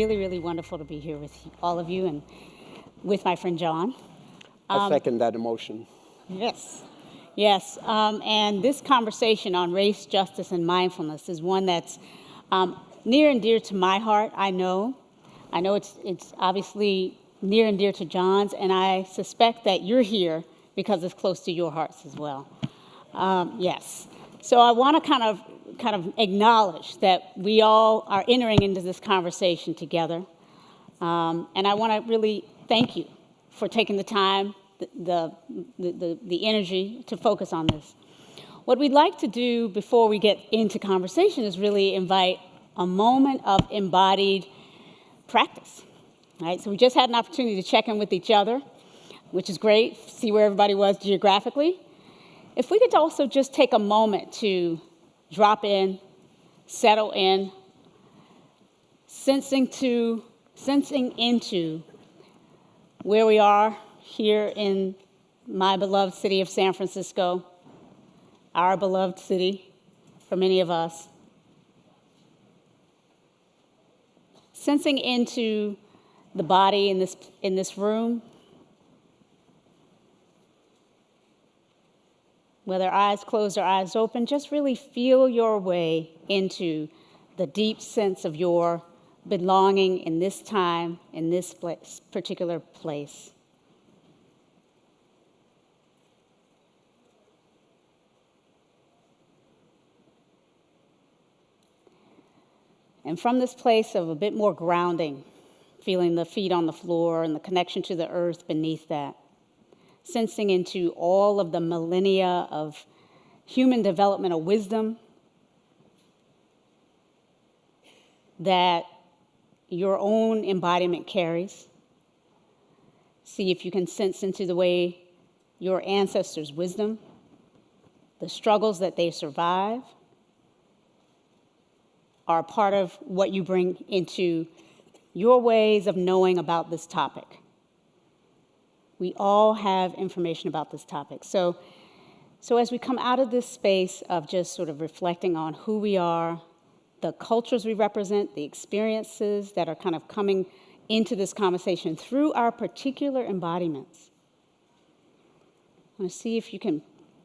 really, really wonderful to be here with all of you and with my friend Jon. I second that emotion. Yes. Yes. And this conversation on race, justice, and mindfulness is one that's near and dear to my heart, I know. I know it's obviously near and dear to Jon's, and I suspect that you're here because it's close to your hearts as well. Yes. So I want to kind of acknowledge that we all are entering into this conversation together. And I want to really thank you for taking the time, the energy to focus on this. What we'd like to do before we get into conversation is really invite a moment of embodied practice. Right? So we just had an opportunity to check in with each other, which is great, see where everybody was geographically. If we could also just take a moment to drop in, settle in, sensing into where we are here in my beloved city of San Francisco, our beloved city for many of us. Sensing into the body in this room, whether eyes closed or eyes open, just really feel your way into the deep sense of your belonging in this time, in this particular place. And from this place of a bit more grounding, feeling the feet on the floor and the connection to the earth beneath that, sensing into all of the millennia of human developmental wisdom that your own embodiment carries. See if you can sense into the way your ancestors' wisdom, the struggles that they survive, are part of what you bring into your ways of knowing about this topic. We all have information about this topic. So as we come out of this space of just sort of reflecting on who we are, the cultures we represent, the experiences that are kind of coming into this conversation through our particular embodiments, I want to see if you can,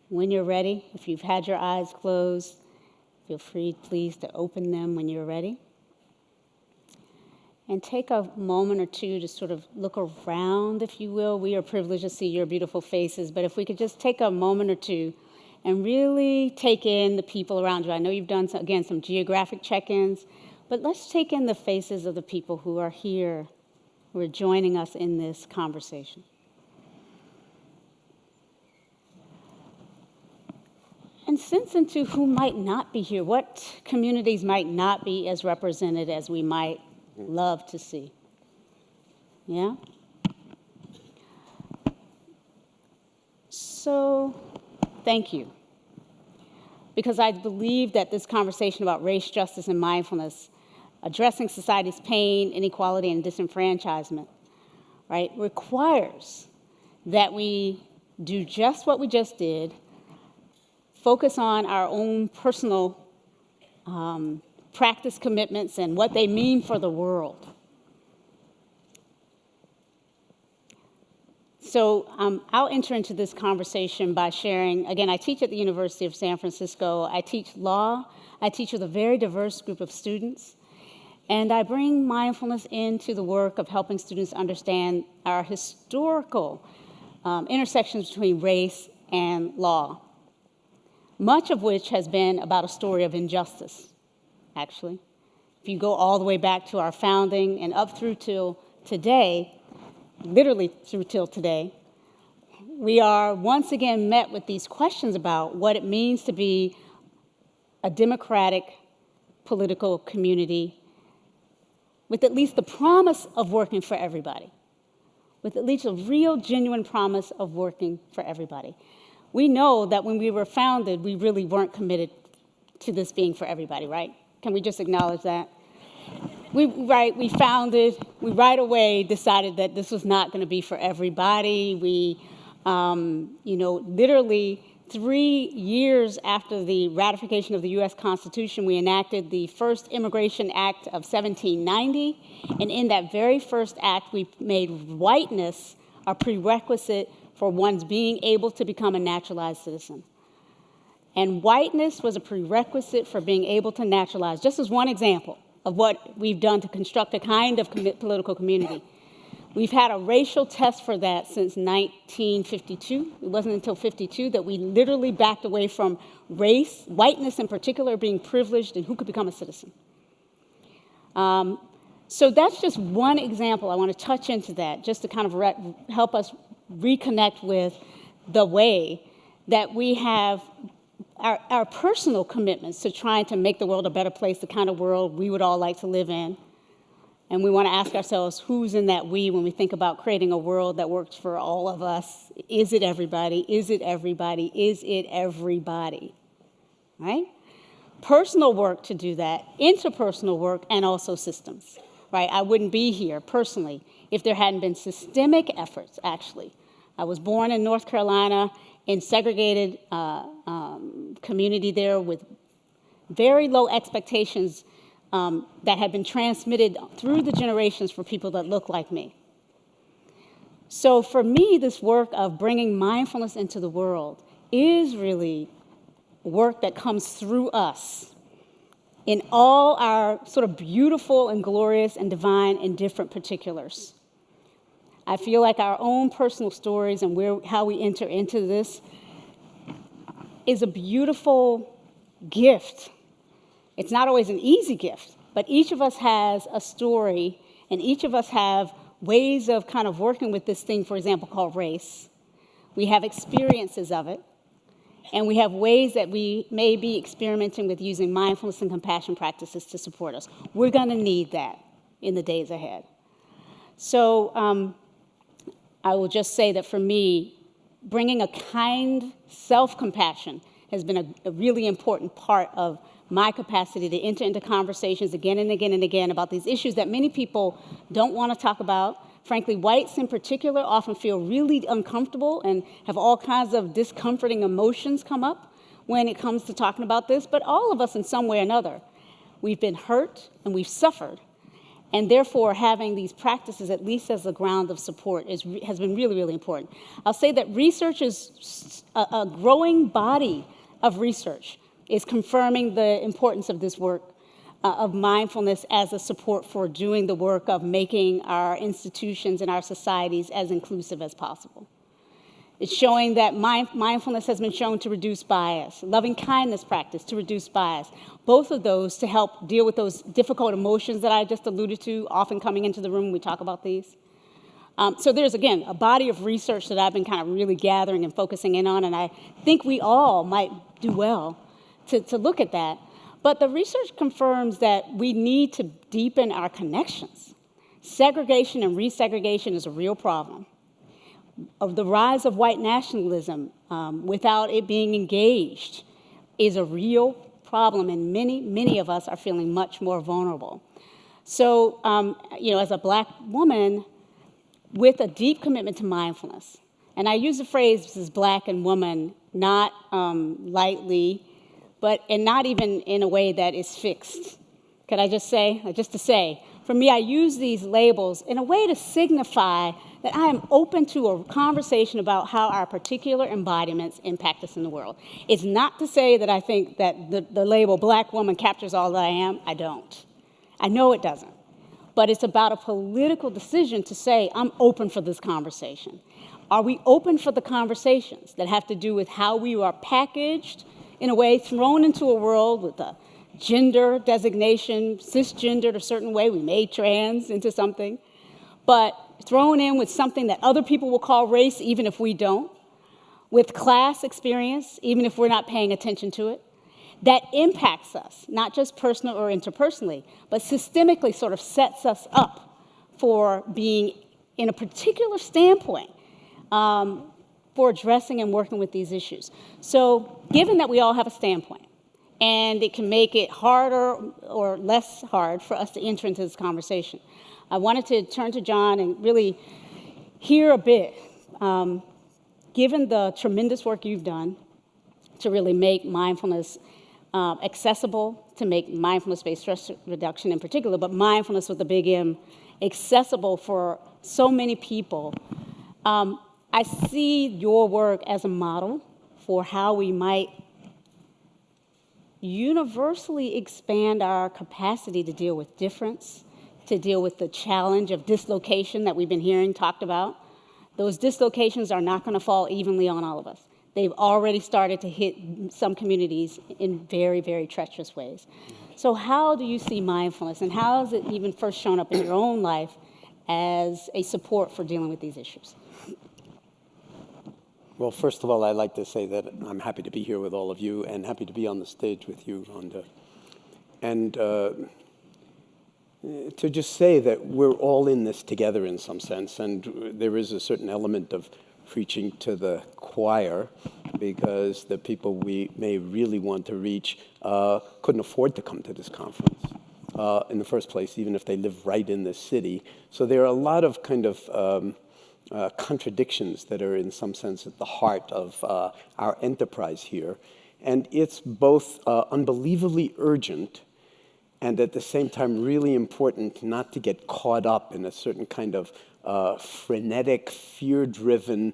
when you're ready, if you've had your eyes closed, feel free, please, to open them when you're ready. And take a moment or two to sort of look around, if you will. We are privileged to see your beautiful faces, but if we could just take a moment or two and really take in the people around you. I know you've done, again, some geographic check-ins, but let's take in the faces of the people who are here, who are joining us in this conversation. And sense into who might not be here, what communities might not be as represented as we might love to see. Yeah? So, thank you. Because I believe that this conversation about race, justice, and mindfulness, addressing society's pain, inequality, and disenfranchisement, right, requires that we do just what we just did, focus on our own personal practice commitments and what they mean for the world. So I'll enter into this conversation by sharing, again, I teach at the University of San Francisco. I teach law. I teach with a very diverse group of students. And I bring mindfulness into the work of helping students understand our historical intersections between race and law, much of which has been about a story of injustice, actually. If you go all the way back to our founding and up through till today, literally through till today, we are once again met with these questions about what it means to be a democratic political community with at least the promise of working for everybody, with at least a real, genuine promise of working for everybody. We know that when we were founded, we really weren't committed to this being for everybody, right? Can we just acknowledge that? We right away decided that this was not going to be for everybody. We, literally 3 years after the ratification of the U.S. Constitution, we enacted the first Immigration Act of 1790. And in that very first act, we made whiteness a prerequisite for one's being able to become a naturalized citizen. And whiteness was a prerequisite for being able to naturalize, just as one example of what we've done to construct a kind of political community. We've had a racial test for that since 1952. It wasn't until 52 that we literally backed away from race, whiteness in particular, being privileged and who could become a citizen. So that's just one example. I want to touch into that just to kind of help us reconnect with the way that we have our personal commitments to trying to make the world a better place, the kind of world we would all like to live in. And we want to ask ourselves, who's in that we when we think about creating a world that works for all of us? Is it everybody? Is it everybody? Is it everybody? Right? Personal work to do that, interpersonal work, and also systems. Right? I wouldn't be here personally if there hadn't been systemic efforts, actually. I was born in North Carolina in segregated community there with very low expectations that had been transmitted through the generations for people that look like me. So for me, this work of bringing mindfulness into the world is really work that comes through us in all our sort of beautiful and glorious and divine and different particulars. I feel like our own personal stories and how we enter into this is a beautiful gift. It's not always an easy gift, but each of us has a story, and each of us have ways of kind of working with this thing, for example, called race. We have experiences of it, and we have ways that we may be experimenting with using mindfulness and compassion practices to support us. We're going to need that in the days ahead. So I will just say that for me, bringing a kind self-compassion has been a really important part of my capacity to enter into conversations again and again and again about these issues that many people don't want to talk about. Frankly, whites in particular often feel really uncomfortable and have all kinds of discomforting emotions come up when it comes to talking about this, but all of us in some way or another, we've been hurt and we've suffered, and therefore having these practices, at least as a ground of support, has been really, really important. I'll say that research is a growing body of research is confirming the importance of this work of mindfulness as a support for doing the work of making our institutions and our societies as inclusive as possible. It's showing that mindfulness has been shown to reduce bias, loving kindness practice to reduce bias, both of those to help deal with those difficult emotions that I just alluded to, often coming into the room when we talk about these. So there's, again, a body of research that I've been kind of really gathering and focusing in on, and I think we all might do well to look at that. But the research confirms that we need to deepen our connections. Segregation and resegregation is a real problem. Of the rise of white nationalism without it being engaged is a real problem, and many of us are feeling much more vulnerable. So, as a Black woman with a deep commitment to mindfulness, and I use the phrase as Black and woman not lightly, and not even in a way that is fixed. Could I just say, for me, I use these labels in a way to signify that I am open to a conversation about how our particular embodiments impact us in the world. It's not to say that I think that the label Black woman captures all that I am. I don't. I know it doesn't. But it's about a political decision to say, I'm open for this conversation. Are we open for the conversations that have to do with how we are packaged, in a way, thrown into a world with a gender designation, cisgendered a certain way, we made trans into something, but thrown in with something that other people will call race, even if we don't, with class experience, even if we're not paying attention to it, that impacts us, not just personal or interpersonally, but systemically sort of sets us up for being in a particular standpoint for addressing and working with these issues. So given that we all have a standpoint, and it can make it harder or less hard for us to enter into this conversation, I wanted to turn to Jon and really hear a bit. Given the tremendous work you've done to really make mindfulness accessible, to make mindfulness-based stress reduction in particular, but mindfulness with a big M, accessible for so many people. I see your work as a model for how we might universally expand our capacity to deal with difference, to deal with the challenge of dislocation that we've been hearing talked about. Those dislocations are not going to fall evenly on all of us. They've already started to hit some communities in very, very treacherous ways. So how do you see mindfulness, and how has it even first shown up in your own life as a support for dealing with these issues? Well, first of all, I'd like to say that I'm happy to be here with all of you and happy to be on the stage with you, Rhonda. And to just say that we're all in this together in some sense, and there is a certain element of preaching to the choir because the people we may really want to reach couldn't afford to come to this conference in the first place, even if they live right in this city. So there are a lot of kind of contradictions that are in some sense at the heart of our enterprise here. And it's both unbelievably urgent and at the same time really important not to get caught up in a certain kind of frenetic, fear-driven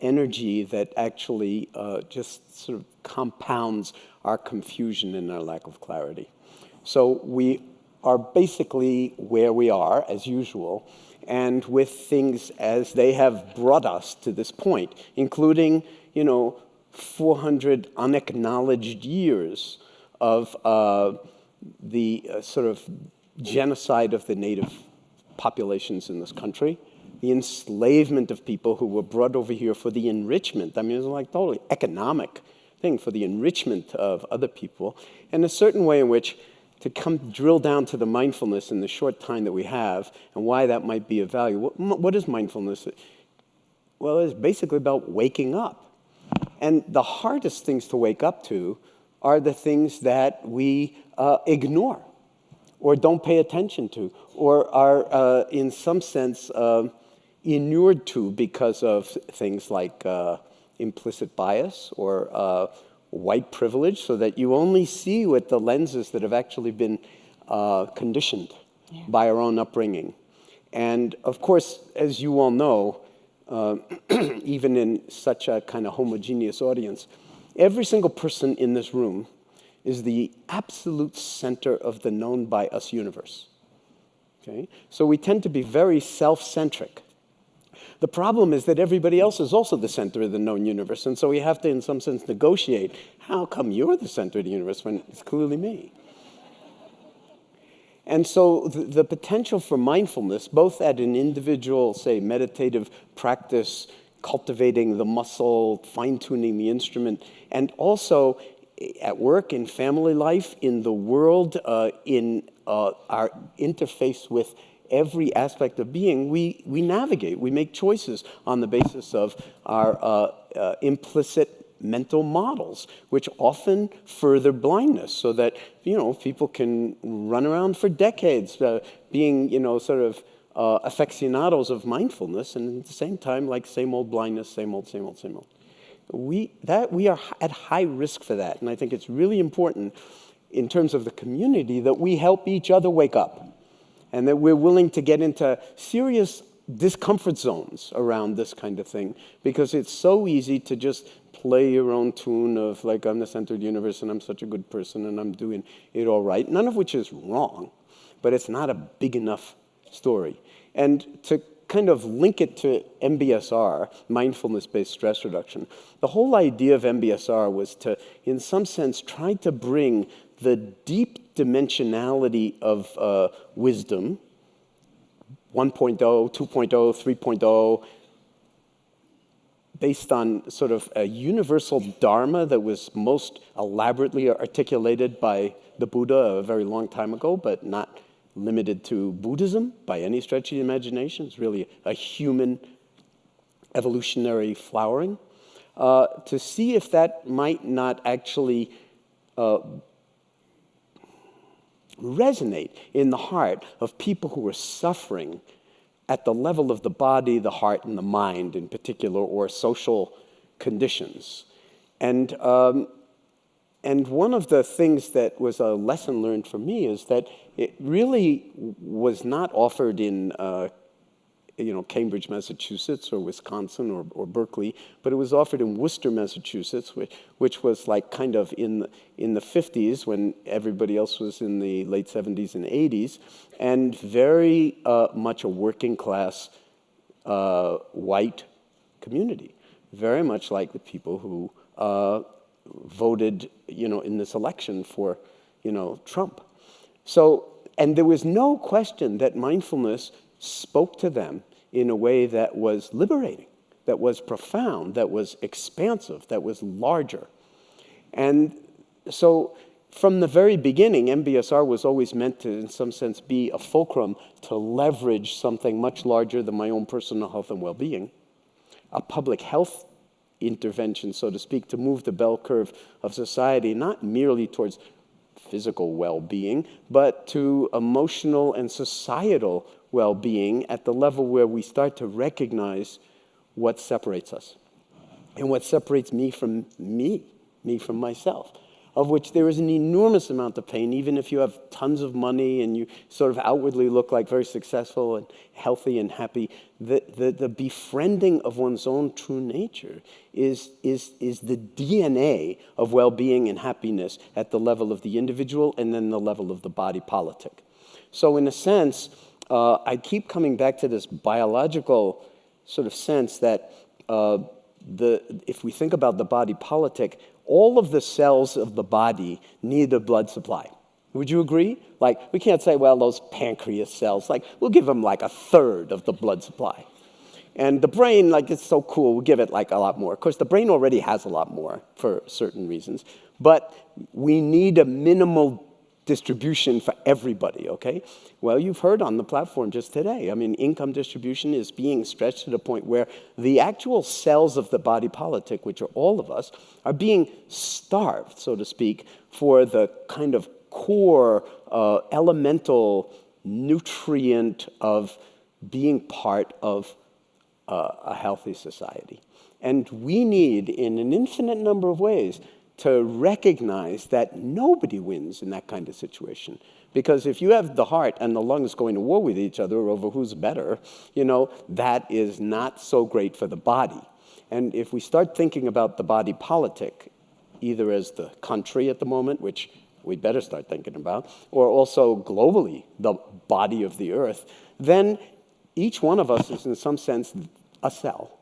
energy that actually just sort of compounds our confusion and our lack of clarity. So we are basically where we are, as usual, and with things as they have brought us to this point, including, 400 unacknowledged years of the sort of genocide of the native populations in this country, the enslavement of people who were brought over here for the enrichment. I mean, it's like totally economic thing for the enrichment of other people, and a certain way in which to come drill down to the mindfulness in the short time that we have and why that might be of value. What is mindfulness? Well, it's basically about waking up. And the hardest things to wake up to are the things that we ignore or don't pay attention to or are, in some sense, inured to because of things like implicit bias or white privilege, so that you only see with the lenses that have actually been conditioned by our own upbringing. And of course, as you all know, even in such a kind of homogeneous audience, every single person in this room is the absolute center of the known by us universe. Okay? So we tend to be very self-centric. The problem is that everybody else is also the center of the known universe, and so we have to, in some sense, negotiate. How come you're the center of the universe when it's clearly me? And so the potential for mindfulness, both at an individual, say, meditative practice, cultivating the muscle, fine-tuning the instrument, and also at work, in family life, in the world, in our interface with every aspect of being, we navigate, we make choices on the basis of our implicit mental models, which often further blindness, so that, people can run around for decades being, sort of aficionados of mindfulness, and at the same time, like same old blindness, same old. We are at high risk for that, and I think it's really important in terms of the community that we help each other wake up, and that we're willing to get into serious discomfort zones around this kind of thing, because it's so easy to just play your own tune of, like, I'm the center of the universe and I'm such a good person and I'm doing it all right, none of which is wrong, but it's not a big enough story. And to kind of link it to MBSR, mindfulness-based stress reduction, the whole idea of MBSR was to, in some sense, try to bring the deep dimensionality of wisdom, 1.0, 2.0, 3.0, based on sort of a universal dharma that was most elaborately articulated by the Buddha a very long time ago, but not limited to Buddhism by any stretch of the imagination. It's really a human evolutionary flowering. To see if that might not actually resonate in the heart of people who are suffering at the level of the body, the heart, and the mind in particular, or social conditions. And, um, and one of the things that was a lesson learned for me is that it really was not offered in Cambridge, Massachusetts, or Wisconsin, or Berkeley, but it was offered in Worcester, Massachusetts, which was like kind of in the 50s when everybody else was in the late 70s and 80s, and very much a working class white community, very much like the people who voted, in this election for, Trump. So, and there was no question that mindfulness spoke to them in a way that was liberating, that was profound, that was expansive, that was larger. And so from the very beginning, MBSR was always meant to, in some sense, be a fulcrum to leverage something much larger than my own personal health and well-being, a public health intervention, so to speak, to move the bell curve of society, not merely towards physical well-being, but to emotional and societal well-being at the level where we start to recognize what separates us and what separates me from myself, of which there is an enormous amount of pain, even if you have tons of money and you sort of outwardly look like very successful and healthy and happy. The befriending of one's own true nature is the DNA of well-being and happiness at the level of the individual and then the level of the body politic. So in a sense, I keep coming back to this biological sort of sense that if we think about the body politic, all of the cells of the body need a blood supply. Would you agree? Like, we can't say, well, those pancreas cells, like, we'll give them like a third of the blood supply. And the brain, like, it's so cool, we'll give it like a lot more. Of course, the brain already has a lot more for certain reasons, but we need a minimal distribution for everybody, okay? Well, you've heard on the platform just today, I mean, income distribution is being stretched to the point where the actual cells of the body politic, which are all of us, are being starved, so to speak, for the kind of core elemental nutrient of being part of a healthy society. And we need, in an infinite number of ways, to recognize that nobody wins in that kind of situation. Because if you have the heart and the lungs going to war with each other over who's better, that is not so great for the body. And if we start thinking about the body politic, either as the country at the moment, which we better start thinking about, or also globally, the body of the earth, then each one of us is in some sense a cell.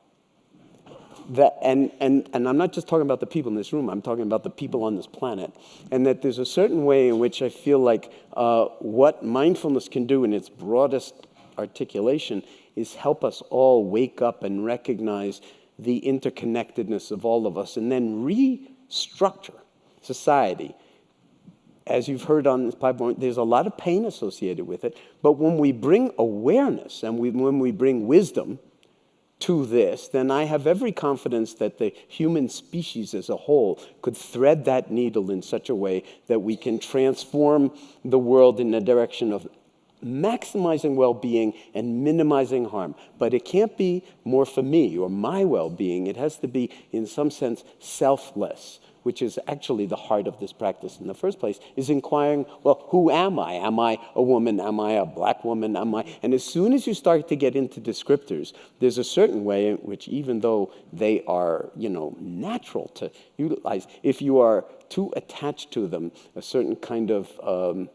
And I'm not just talking about the people in this room, I'm talking about the people on this planet. And that there's a certain way in which I feel like what mindfulness can do in its broadest articulation is help us all wake up and recognize the interconnectedness of all of us and then restructure society. As you've heard on this platform, there's a lot of pain associated with it, but when we bring awareness and when we bring wisdom to this, then I have every confidence that the human species as a whole could thread that needle in such a way that we can transform the world in the direction of maximizing well-being and minimizing harm. But it can't be more for me or my well-being. It has to be, in some sense, selfless, which is actually the heart of this practice in the first place, is inquiring, well, who am I? Am I a woman? Am I a black woman? And as soon as you start to get into descriptors, there's a certain way in which, even though they are, natural to utilize, if you are too attached to them, a certain kind of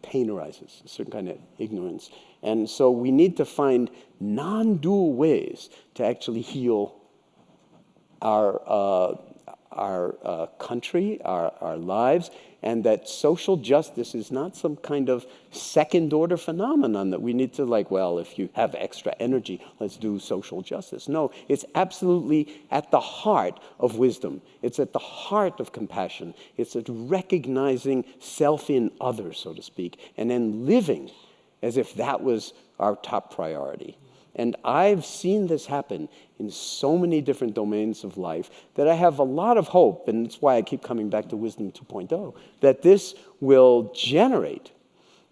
pain arises, a certain kind of ignorance. And so we need to find non-dual ways to actually heal our country, our lives, and that social justice is not some kind of second-order phenomenon that we need to if you have extra energy, let's do social justice. No, it's absolutely at the heart of wisdom. It's at the heart of compassion. It's at recognizing self in others, so to speak, and then living as if that was our top priority. And I've seen this happen in so many different domains of life that I have a lot of hope, and that's why I keep coming back to Wisdom 2.0, that this will generate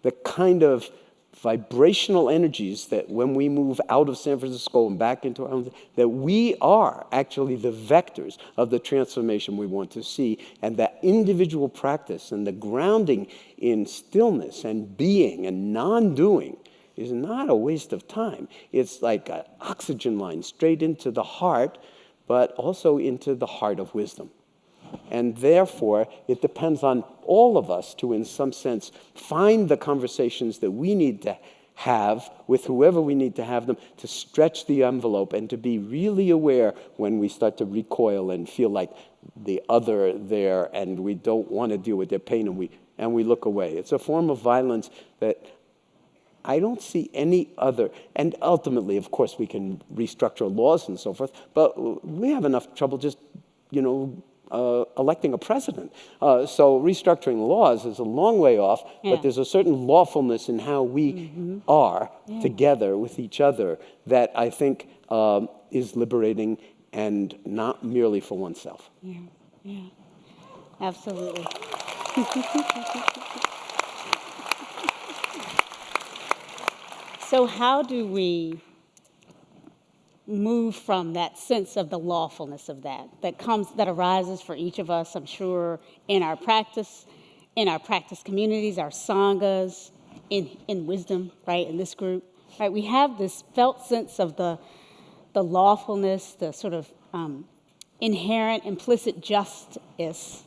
the kind of vibrational energies that when we move out of San Francisco and back into our own, that we are actually the vectors of the transformation we want to see, and that individual practice and the grounding in stillness and being and non-doing is not a waste of time. It's like an oxygen line straight into the heart, but also into the heart of wisdom. And therefore, it depends on all of us to, in some sense, find the conversations that we need to have with whoever we need to have them, to stretch the envelope and to be really aware when we start to recoil and feel like the other there and we don't want to deal with their pain and we look away. It's a form of violence that I don't see any other. And ultimately, of course, we can restructure laws and so forth, but we have enough trouble just, electing a president. So restructuring laws is a long way off, but there's a certain lawfulness in how we are together with each other that I think is liberating and not merely for oneself. Yeah, absolutely. So how do we move from that sense of the lawfulness of that arises for each of us, I'm sure, in our practice communities, our sanghas, in wisdom, right, in this group, right? We have this felt sense of the lawfulness, the sort of inherent, implicit justness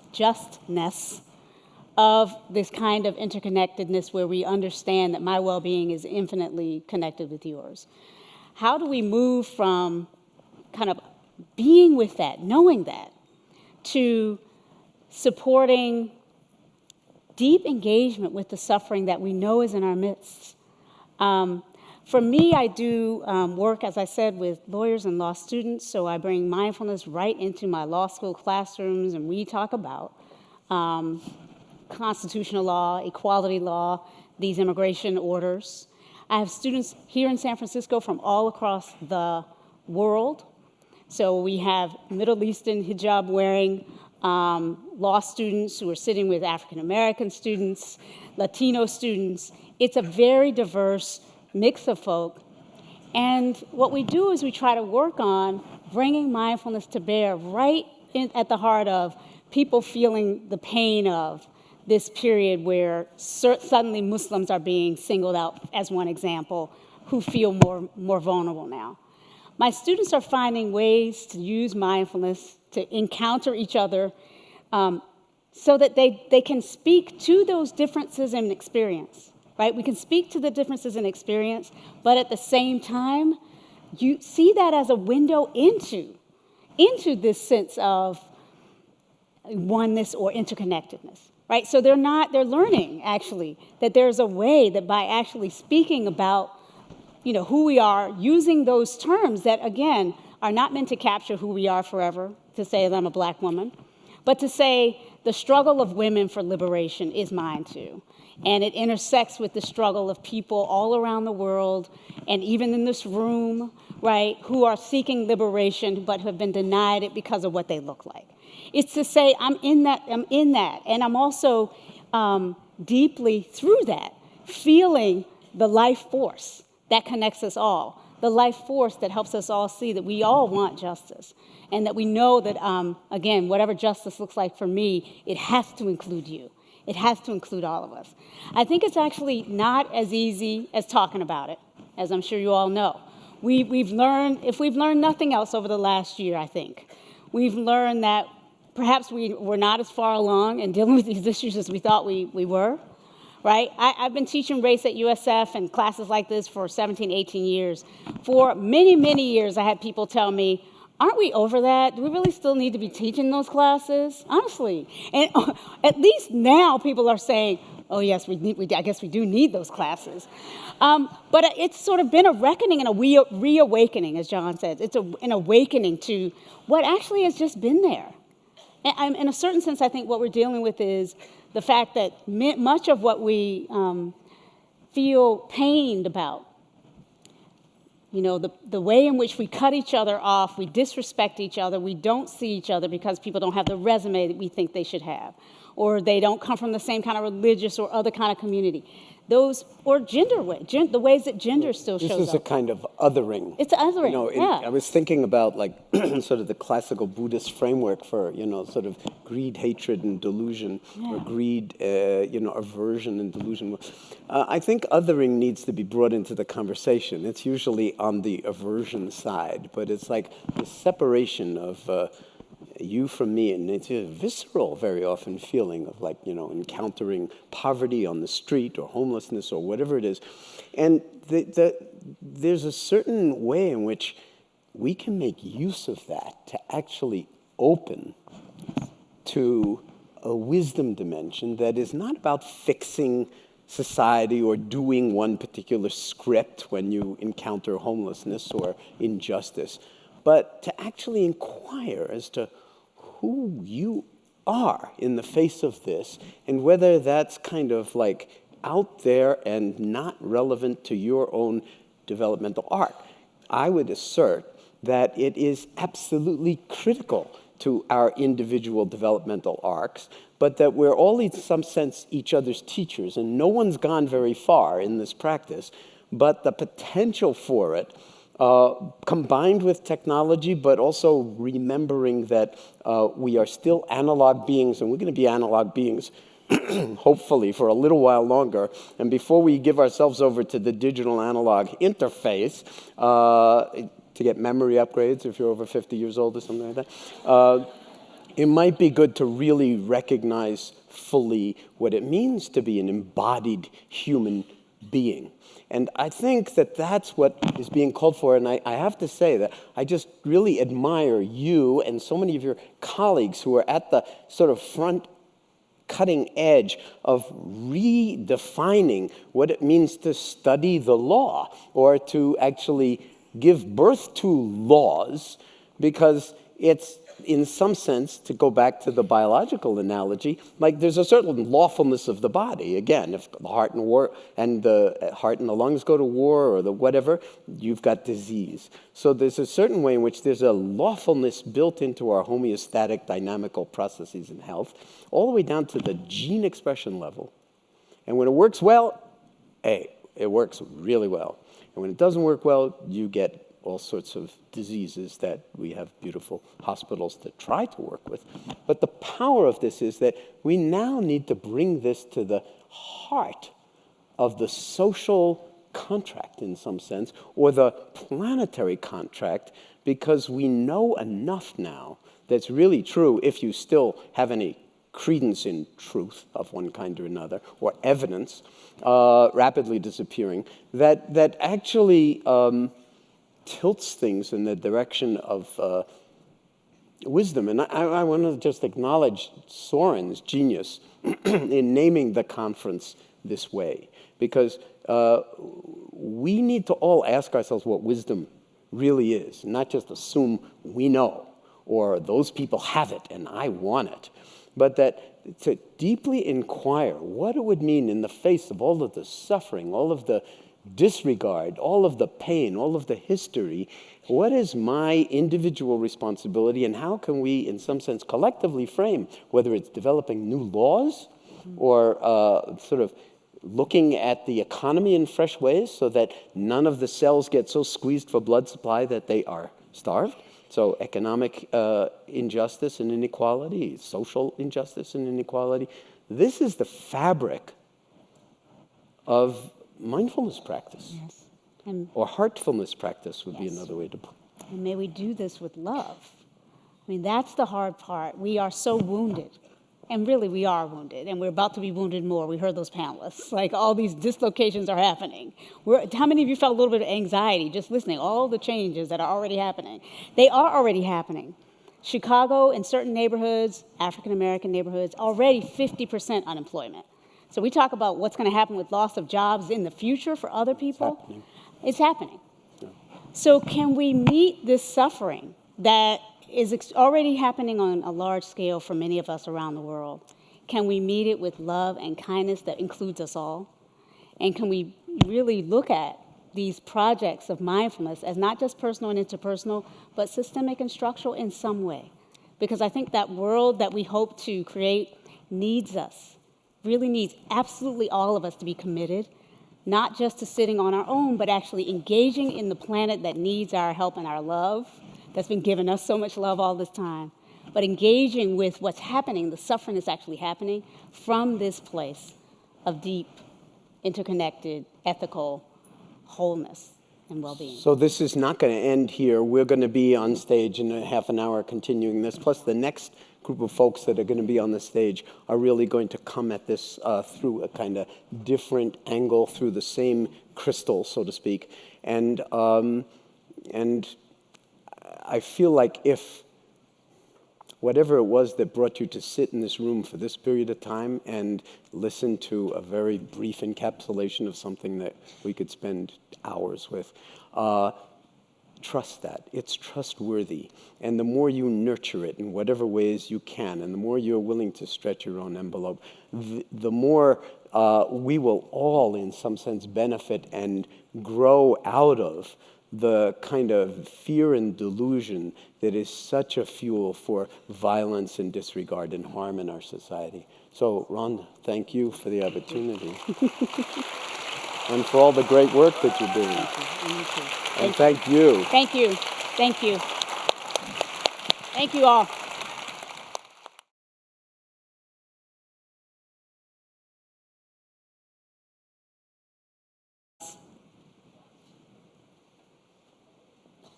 of this kind of interconnectedness where we understand that my well-being is infinitely connected with yours. How do we move from kind of being with that, knowing that, to supporting deep engagement with the suffering that we know is in our midst? For me, I do work, as I said, with lawyers and law students, so I bring mindfulness right into my law school classrooms, and we talk about constitutional law, equality law, these immigration orders. I have students here in San Francisco from all across the world. So we have Middle Eastern hijab-wearing law students who are sitting with African-American students, Latino students. It's a very diverse mix of folk. And what we do is we try to work on bringing mindfulness to bear right at the heart of people feeling the pain of this period where suddenly Muslims are being singled out as one example, who feel more vulnerable now. My students are finding ways to use mindfulness to encounter each other so that they can speak to those differences in experience, right? We can speak to the differences in experience, but at the same time, you see that as a window into this sense of oneness or interconnectedness. Right? So they're learning, actually, that there's a way that by actually speaking about, who we are, using those terms that, again, are not meant to capture who we are forever, to say that I'm a black woman, but to say the struggle of women for liberation is mine too. And it intersects with the struggle of people all around the world, and even in this room, right, who are seeking liberation but have been denied it because of what they look like. It's to say, I'm in that, and I'm also deeply through that, feeling the life force that connects us all, the life force that helps us all see that we all want justice, and that we know that, again, whatever justice looks like for me, it has to include you. It has to include all of us. I think it's actually not as easy as talking about it, as I'm sure you all know. We've learned, if we've learned nothing else over the last year, I think, we've learned that perhaps we were not as far along in dealing with these issues as we thought we were, right? I've been teaching race at USF and classes like this for 17, 18 years. For many, many years, I had people tell me, aren't we over that? Do we really still need to be teaching those classes? Honestly. And at least now people are saying, oh, yes, I guess we do need those classes. But it's sort of been a reckoning and a reawakening, as Jon says. It's an awakening to what actually has just been there. And in a certain sense, I think what we're dealing with is the fact that much of what we feel pained about, the way in which we cut each other off, we disrespect each other, we don't see each other because people don't have the resume that we think they should have. or they don't come from the same kind of religious or other kind of community. Those, or the ways that gender still shows up. This is a kind of othering. It's othering, I was thinking about like sort of the classical Buddhist framework for, sort of greed, hatred, and delusion, or greed, aversion and delusion. I think othering needs to be brought into the conversation. It's usually on the aversion side, but it's like the separation of you from me, and it's a visceral, very often, feeling of like, encountering poverty on the street or homelessness or whatever it is. And there's a certain way in which we can make use of that to actually open to a wisdom dimension that is not about fixing society or doing one particular script when you encounter homelessness or injustice, but to actually inquire as to who you are in the face of this, and whether that's kind of like out there and not relevant to your own developmental arc. I would assert that it is absolutely critical to our individual developmental arcs, but that we're all in some sense each other's teachers, and no one's gone very far in this practice, but the potential for it, combined with technology, but also remembering that we are still analog beings, and we're going to be analog beings hopefully for a little while longer. And before we give ourselves over to the digital analog interface, to get memory upgrades if you're over 50 years old or something like that, it might be good to really recognize fully what it means to be an embodied human being. And I think that that's what is being called for. And I have to say that I just really admire you and so many of your colleagues who are at the sort of front cutting edge of redefining what it means to study the law or to actually give birth to laws, because it's, in some sense, to go back to the biological analogy, like there's a certain lawfulness of the body. Again, if the heart and the lungs go to war or the whatever, you've got disease. So there's a certain way in which there's a lawfulness built into our homeostatic dynamical processes in health, all the way down to the gene expression level. And when it works well, hey, it works really well. And when it doesn't work well, you get all sorts of diseases that we have beautiful hospitals to try to work with. But the power of this is that we now need to bring this to the heart of the social contract, in some sense, or the planetary contract, because we know enough now that's really true, if you still have any credence in truth of one kind or another, or evidence, rapidly disappearing, that actually tilts things in the direction of wisdom. And I want to just acknowledge Soren's genius in naming the conference this way, because we need to all ask ourselves what wisdom really is, not just assume we know, or those people have it and I want it, but that to deeply inquire what it would mean in the face of all of the suffering, all of the disregard, all of the pain, all of the history, what is my individual responsibility, and how can we, in some sense, collectively frame, whether it's developing new laws or sort of looking at the economy in fresh ways so that none of the cells get so squeezed for blood supply that they are starved. So economic injustice and inequality, social injustice and inequality. This is the fabric of mindfulness practice. Yes. And or heartfulness practice would be another way to put it. And may we do this with love. I mean, that's the hard part. We are so wounded. And really, we are wounded. And we're about to be wounded more. We heard those panelists. Like, all these dislocations are happening. How many of you felt a little bit of anxiety just listening? All the changes that are already happening. They are already happening. Chicago, in certain neighborhoods, African-American neighborhoods, already 50% unemployment. So we talk about what's going to happen with loss of jobs in the future for other people. It's happening. Yeah. So can we meet this suffering that is already happening on a large scale for many of us around the world? Can we meet it with love and kindness that includes us all? And can we really look at these projects of mindfulness as not just personal and interpersonal, but systemic and structural in some way? Because I think that world that we hope to create needs us, really needs absolutely all of us to be committed, not just to sitting on our own, but actually engaging in the planet that needs our help and our love, that's been giving us so much love all this time, but engaging with what's happening, the suffering that's actually happening from this place of deep, interconnected, ethical wholeness and well-being. So this is not going to end here. We're going to be on stage in a half an hour continuing this. Plus, the next group of folks that are going to be on the stage are really going to come at this through a kind of different angle, through the same crystal, so to speak. And I feel like if whatever it was that brought you to sit in this room for this period of time and listen to a very brief encapsulation of something that we could spend hours with, trust that. It's trustworthy. And the more you nurture it in whatever ways you can, and the more you're willing to stretch your own envelope, the more we will all, in some sense, benefit and grow out of the kind of fear and delusion that is such a fuel for violence and disregard and harm in our society. So, Rhonda, thank you for the opportunity. And for all the great work that you're doing. And thank you. Thank you. Thank you. Thank you all.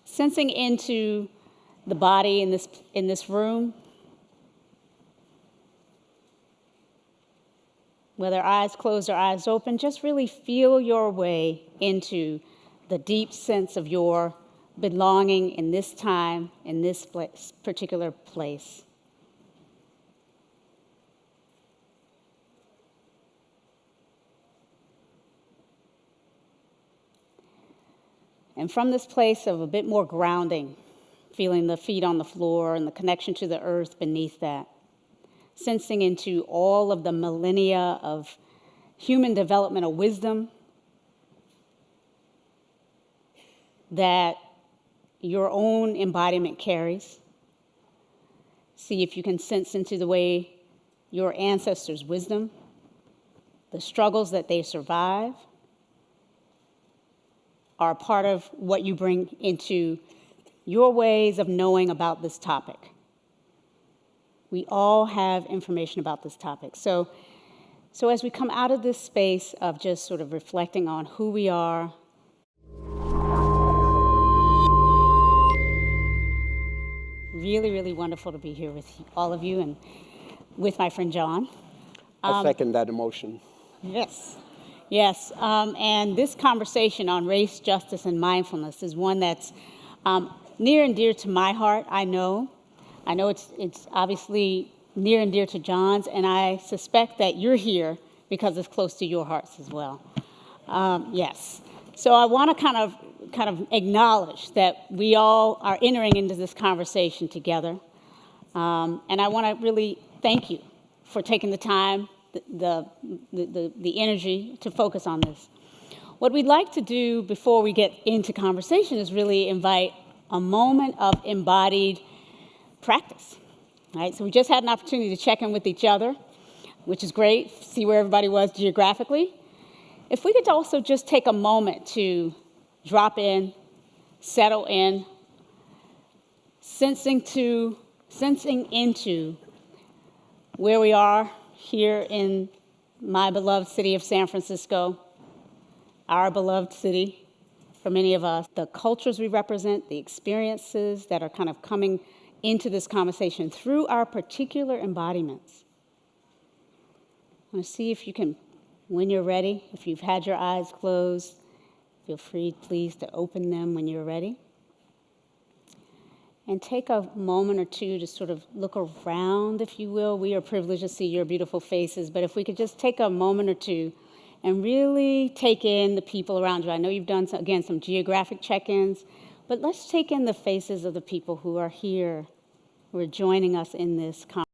Sensing into the body in this room, whether eyes closed or eyes open, just really feel your way into the deep sense of your belonging in this time, in this particular place. And from this place of a bit more grounding, feeling the feet on the floor and the connection to the earth beneath that, sensing into all of the millennia of human developmental wisdom that your own embodiment carries. See if you can sense into the way your ancestors' wisdom, the struggles that they survive, are part of what you bring into your ways of knowing about this topic. We all have information about this topic. So as we come out of this space of just sort of reflecting on who we are, really, really wonderful to be here with all of you and with my friend Jon. I second that emotion. Yes. Yes, and this conversation on race, justice, and mindfulness is one that's near and dear to my heart, I know. I know it's obviously near and dear to Jon's, and I suspect that you're here because it's close to your hearts as well. Yes. So I want to kind of acknowledge that we all are entering into this conversation together, and I want to really thank you for taking the time, the energy to focus on this. What we'd like to do before we get into conversation is really invite a moment of embodied practice. Right? So we just had an opportunity to check in with each other, which is great, see where everybody was geographically. If we could also just take a moment to drop in, settle in, sensing into where we are here in my beloved city of San Francisco, our beloved city for many of us, the cultures we represent, the experiences that are kind of coming into this conversation through our particular embodiments. I want to see if you can, when you're ready, if you've had your eyes closed, feel free, please, to open them when you're ready. And take a moment or two to sort of look around, if you will. We are privileged to see your beautiful faces, but if we could just take a moment or two and really take in the people around you. I know you've done, again, some geographic check-ins, but let's take in the faces of the people who are here, who are joining us in this conversation.